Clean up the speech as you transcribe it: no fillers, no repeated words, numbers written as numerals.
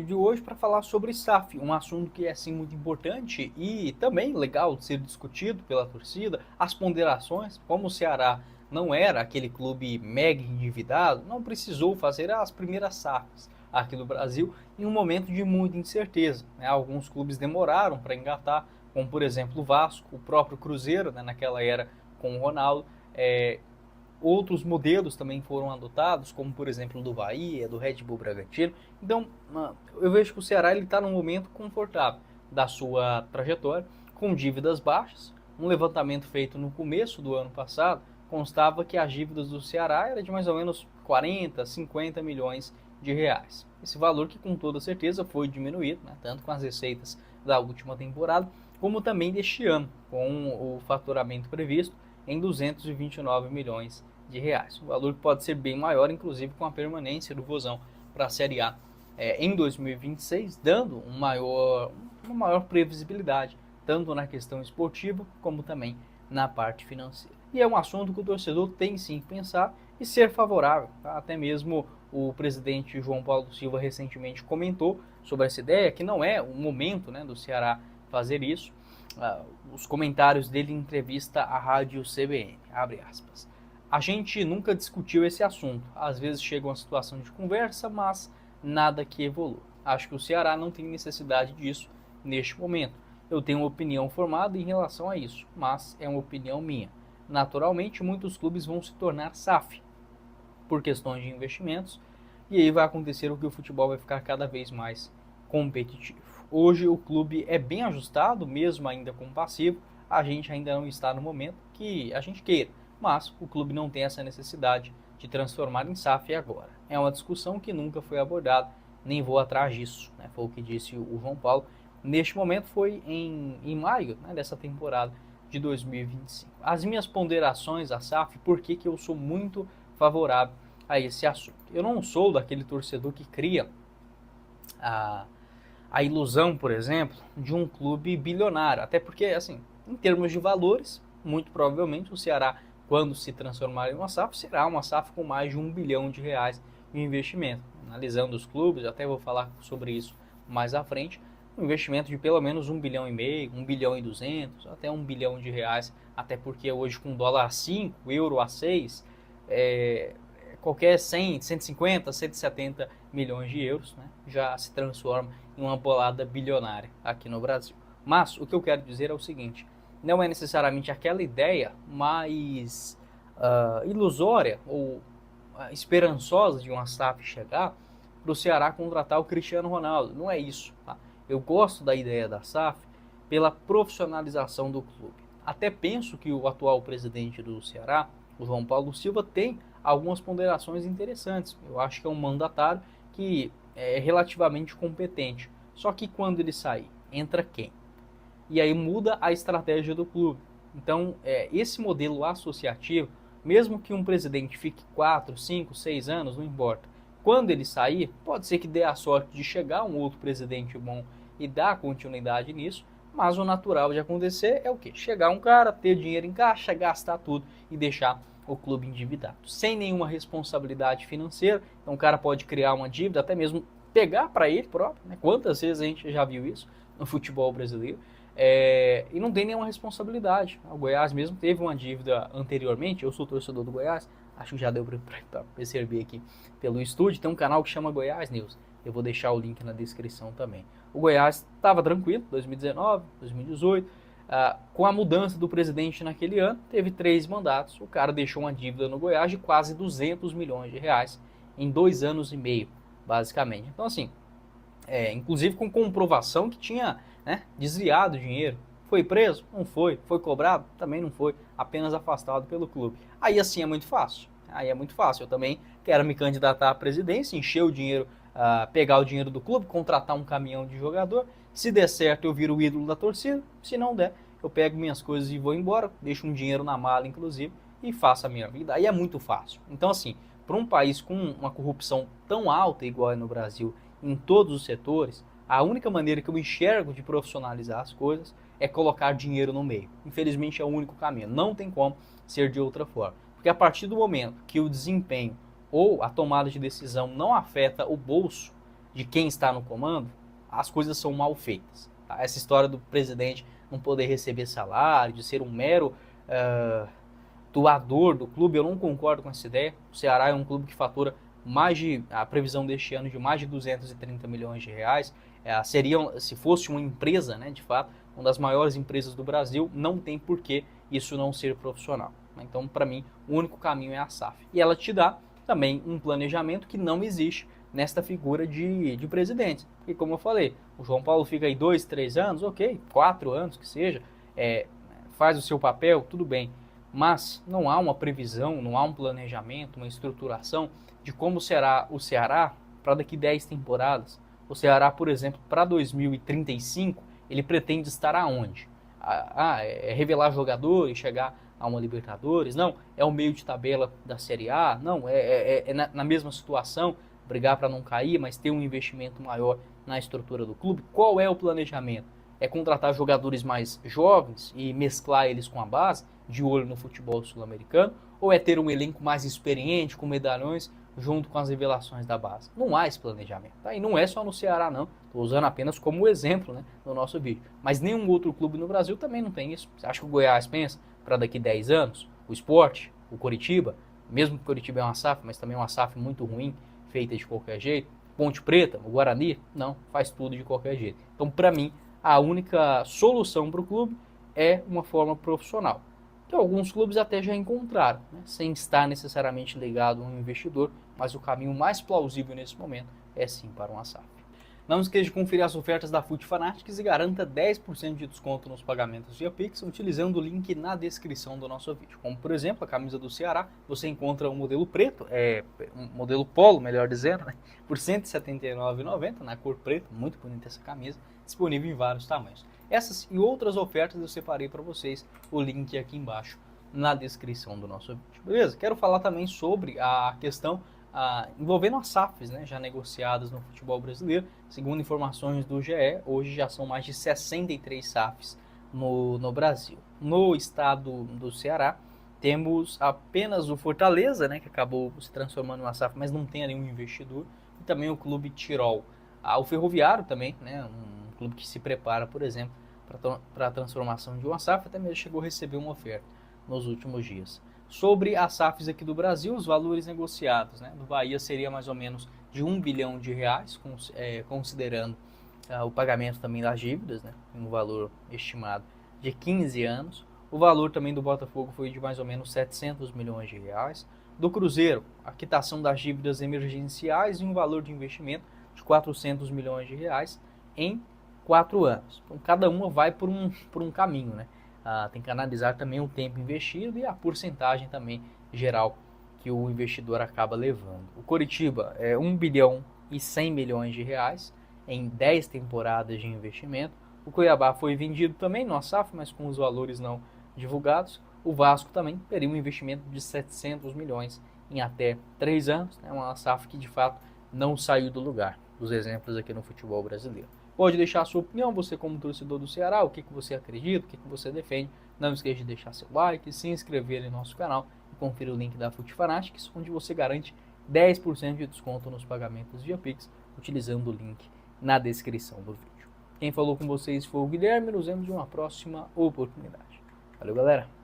De hoje para falar sobre SAF, um assunto que é sim muito importante e também legal de ser discutido pela torcida, as ponderações, como o Ceará não era aquele clube mega endividado, não precisou fazer as primeiras SAFs aqui no Brasil em um momento de muita incerteza, né? Alguns clubes demoraram para engatar, como por exemplo o Vasco, o próprio Cruzeiro, né, naquela era com o Ronaldo, outros modelos também foram adotados, como por exemplo do Bahia, do Red Bull Bragantino. Então, eu vejo que o Ceará está num momento confortável da sua trajetória, com dívidas baixas. Um levantamento feito no começo do ano passado constava que as dívidas do Ceará eram de mais ou menos 40, 50 milhões de reais. Esse valor que com toda certeza foi diminuído, né, tanto com as receitas da última temporada, como também deste ano, com o faturamento previsto em 229 milhões de reais. Um valor que pode ser bem maior, inclusive com a permanência do Vozão para a Série A em 2026, dando uma maior previsibilidade, tanto na questão esportiva como também na parte financeira. E é um assunto que o torcedor tem sim que pensar e ser favorável. Tá? Até mesmo o presidente João Paulo Silva recentemente comentou sobre essa ideia, que não é o momento, né, do Ceará fazer isso. Os comentários dele em entrevista à rádio CBN, abre aspas. A gente nunca discutiu esse assunto. Às vezes chega uma situação de conversa, mas nada que evolua. Acho que o Ceará não tem necessidade disso neste momento. Eu tenho uma opinião formada em relação a isso, mas é uma opinião minha. Naturalmente, muitos clubes vão se tornar SAF por questões de investimentos, e aí vai acontecer o que o futebol vai ficar cada vez mais competitivo. Hoje o clube é bem ajustado, mesmo ainda com passivo, a gente ainda não está no momento que a gente queira, mas o clube não tem essa necessidade de transformar em SAF agora. É uma discussão que nunca foi abordada, nem vou atrás disso, né? Foi o que disse o João Paulo. Neste momento foi em maio, né, dessa temporada de 2025. As minhas ponderações a SAF, por que eu sou muito favorável a esse assunto. Eu não sou daquele torcedor que cria a ilusão, por exemplo, de um clube bilionário, até porque, assim, em termos de valores, muito provavelmente o Ceará, quando se transformar em uma SAF, será uma SAF com mais de R$ 1 bilhão de investimento. Analisando os clubes, até vou falar sobre isso mais à frente, um investimento de pelo menos 1,5 bilhão, 1,2 bilhão, até R$ 1 bilhão, até porque hoje com dólar a 5, euro a 6, qualquer 100, 150, 170 milhões de euros, né, já se transforma em uma bolada bilionária aqui no Brasil. Mas o que eu quero dizer é o seguinte, não é necessariamente aquela ideia mais ilusória ou esperançosa de uma SAF chegar para o Ceará contratar o Cristiano Ronaldo. Não é isso. Tá? Eu gosto da ideia da SAF pela profissionalização do clube. Até penso que o atual presidente do Ceará, o João Paulo Silva, tem algumas ponderações interessantes. Eu acho que é um mandatário que é relativamente competente. Só que quando ele sair, entra quem? E aí muda a estratégia do clube. Então, esse modelo associativo, mesmo que um presidente fique 4, 5, 6 anos, não importa. Quando ele sair, pode ser que dê a sorte de chegar um outro presidente bom e dar continuidade nisso, mas o natural de acontecer é o quê? Chegar um cara, ter dinheiro em caixa, gastar tudo e deixar o clube endividado, sem nenhuma responsabilidade financeira. Então o cara pode criar uma dívida, até mesmo pegar para ele próprio, né? Quantas vezes a gente já viu isso no futebol brasileiro, e não tem nenhuma responsabilidade. O Goiás mesmo teve uma dívida anteriormente, eu sou torcedor do Goiás, acho que já deu para perceber aqui pelo estúdio, tem um canal que chama Goiás News, eu vou deixar o link na descrição também. O Goiás estava tranquilo, 2019, 2018, com a mudança do presidente naquele ano, teve 3 mandatos, o cara deixou uma dívida no Goiás de quase 200 milhões de reais em 2 anos e meio, basicamente. Então assim, inclusive com comprovação que tinha, né, desviado dinheiro. Foi preso? Não foi. Foi cobrado? Também não foi. Apenas afastado pelo clube. Aí assim é muito fácil. Aí é muito fácil. Eu também quero me candidatar à presidência, encher o dinheiro, pegar o dinheiro do clube, contratar um caminhão de jogador. Se der certo, eu viro o ídolo da torcida. Se não der, eu pego minhas coisas e vou embora. Deixo um dinheiro na mala, inclusive, e faço a minha vida. Aí é muito fácil. Então, assim, para um país com uma corrupção tão alta, igual é no Brasil, em todos os setores, a única maneira que eu enxergo de profissionalizar as coisas é colocar dinheiro no meio. Infelizmente é o único caminho, não tem como ser de outra forma. Porque a partir do momento que o desempenho ou a tomada de decisão não afeta o bolso de quem está no comando, as coisas são mal feitas. Tá? Essa história do presidente não poder receber salário, de ser um mero doador do clube, eu não concordo com essa ideia. O Ceará é um clube que fatura a previsão deste ano de mais de 230 milhões de reais. Seria, se fosse uma empresa, né, de fato, uma das maiores empresas do Brasil, não tem por que isso não ser profissional. Então, para mim, o único caminho é a SAF. E ela te dá também um planejamento que não existe nesta figura de presidente. E como eu falei, o João Paulo fica aí 2, 3 anos, ok, 4 anos que seja, faz o seu papel, tudo bem. Mas não há uma previsão, não há um planejamento, uma estruturação de como será o Ceará para daqui 10 temporadas. O Ceará, por exemplo, para 2035, ele pretende estar aonde? É revelar jogadores, chegar a uma Libertadores? Não, é o meio de tabela da Série A? Não, na mesma situação, brigar para não cair, mas ter um investimento maior na estrutura do clube. Qual é o planejamento? É contratar jogadores mais jovens e mesclar eles com a base, de olho no futebol sul-americano? Ou é ter um elenco mais experiente, com medalhões, junto com as revelações da base? Não há esse planejamento. Tá? E não é só no Ceará, não. Estou usando apenas como exemplo, né, no nosso vídeo. Mas nenhum outro clube no Brasil também não tem isso. Você acha que o Goiás pensa para daqui 10 anos? O Sport, o Coritiba, mesmo que o Coritiba é uma SAF, mas também é uma SAF muito ruim, feita de qualquer jeito. Ponte Preta, o Guarani, não, faz tudo de qualquer jeito. Então, para mim, a única solução para o clube é uma forma profissional, que alguns clubes até já encontraram, né, sem estar necessariamente ligado a um investidor, mas o caminho mais plausível nesse momento é sim para uma SAF. Não esqueça de conferir as ofertas da Fute Fanatics e garanta 10% de desconto nos pagamentos via Pix utilizando o link na descrição do nosso vídeo. Como, por exemplo, a camisa do Ceará, você encontra um modelo preto, um modelo polo, melhor dizendo, né, por R$ 179,90 na cor preta, muito bonita essa camisa, disponível em vários tamanhos. Essas e outras ofertas eu separei para vocês, o link aqui embaixo na descrição do nosso vídeo. Beleza? Quero falar também sobre a questão envolvendo as SAFs, né, já negociadas no futebol brasileiro. Segundo informações do GE, hoje já são mais de 63 SAFs no Brasil. No estado do Ceará, temos apenas o Fortaleza, né, que acabou se transformando em uma SAF, mas não tem nenhum investidor, e também o Clube Tirol. O Ferroviário também, né, um clube que se prepara, por exemplo, para a transformação de uma SAF, até mesmo chegou a receber uma oferta nos últimos dias. Sobre as SAFs aqui do Brasil, os valores negociados, né, do Bahia seria mais ou menos de R$ 1 bilhão, considerando o pagamento também das dívidas, né, um valor estimado de 15 anos. O valor também do Botafogo foi de mais ou menos 700 milhões de reais. Do Cruzeiro, a quitação das dívidas emergenciais e um valor de investimento de 400 milhões de reais em 4 anos. Então, cada uma vai por um caminho, né? Tem que analisar também o tempo investido e a porcentagem também geral que o investidor acaba levando. O Coritiba é 1 bilhão e 100 milhões de reais em 10 temporadas de investimento. O Cuiabá foi vendido também no SAF, mas com os valores não divulgados. O Vasco também teria um investimento de 700 milhões em até 3 anos. É uma SAF que de fato não saiu do lugar, dos exemplos aqui no futebol brasileiro. Pode deixar a sua opinião, você como torcedor do Ceará, o que você acredita, o que você defende. Não esqueça de deixar seu like, se inscrever no nosso canal e conferir o link da Fute Fanatics, onde você garante 10% de desconto nos pagamentos via Pix, utilizando o link na descrição do vídeo. Quem falou com vocês foi o Guilherme, nos vemos em uma próxima oportunidade. Valeu, galera!